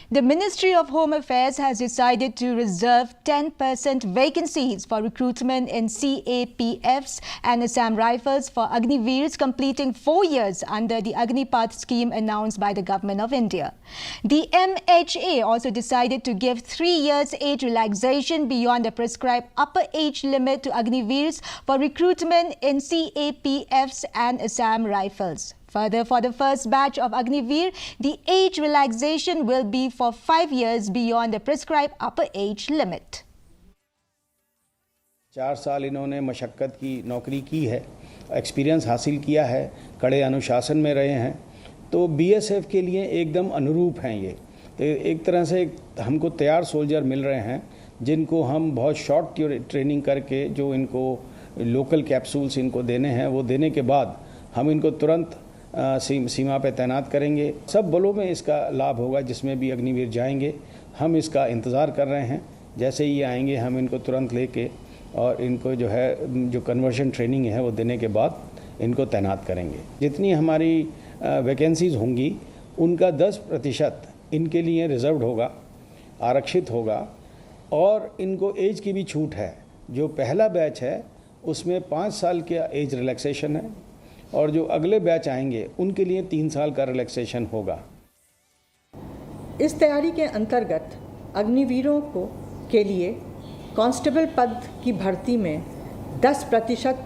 The Ministry of Home Affairs has decided to reserve 10% vacancies for recruitment in CAPFs and Assam Rifles for Agniveers completing 4 years under the Agnipath scheme announced by the Government of India. The MHA also decided to give 3 years age relaxation beyond the prescribed upper age limit to Agniveers for recruitment in CAPFs and Assam Rifles. Further, for the first batch of Agniveer, the age relaxation will be for 5 years beyond the prescribed upper age limit. 4 साल इन्होंने मशक्क़त की नौकरी की है, experience हासिल किया है, कड़े अनुशासन में रहे हैं, तो बीएसएफ के लिए एकदम अनुरूप हैं ये। तो एक तरह से हमको तैयार सोल्जर मिल रहे हैं, जिनको हम बहुत शॉर्ट ट्रेनिंग करके जो इनको लोकल कैप्सूल्स इनको देने हैं, वो देने के बाद हम इनको तुरंत सीमा पे तैनात करेंगे। सब बलों में इसका लाभ होगा, जिसमें भी अग्निवीर जाएंगे। हम इसका इंतज़ार कर रहे हैं, जैसे ही आएंगे हम इनको तुरंत लेके और इनको जो कन्वर्शन ट्रेनिंग है वो देने के बाद इनको तैनात करेंगे। जितनी हमारी वैकेंसीज होंगी उनका 10% इनके लिए रिजर्व्ड होगा, आरक्षित होगा, और इनको एज की भी छूट है। जो पहला बैच है उसमें 5 साल का एज रिलैक्सेशन है, और जो अगले बैच आएंगे उनके लिए 3 साल का रिलैक्सेशन होगा। इस तैयारी के अंतर्गत अग्निवीरों के लिए कांस्टेबल पद की भर्ती में 10%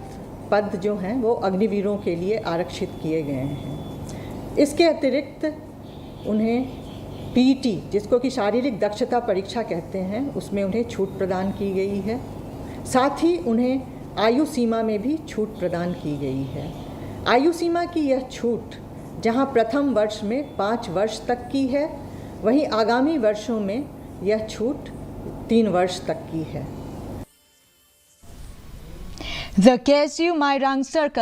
पद जो हैं वो अग्निवीरों के लिए आरक्षित किए गए हैं। इसके अतिरिक्त उन्हें पीटी, जिसको कि शारीरिक दक्षता परीक्षा कहते हैं, उसमें उन्हें छूट प्रदान की गई है। साथ ही उन्हें आयु सीमा में भी छूट प्रदान की गई है। आयु सीमा की यह छूट जहां प्रथम वर्ष में 5 वर्ष तक की है, वहीं आगामी वर्षों में यह छूट 3 वर्ष तक की है। The KSU Mairang Circle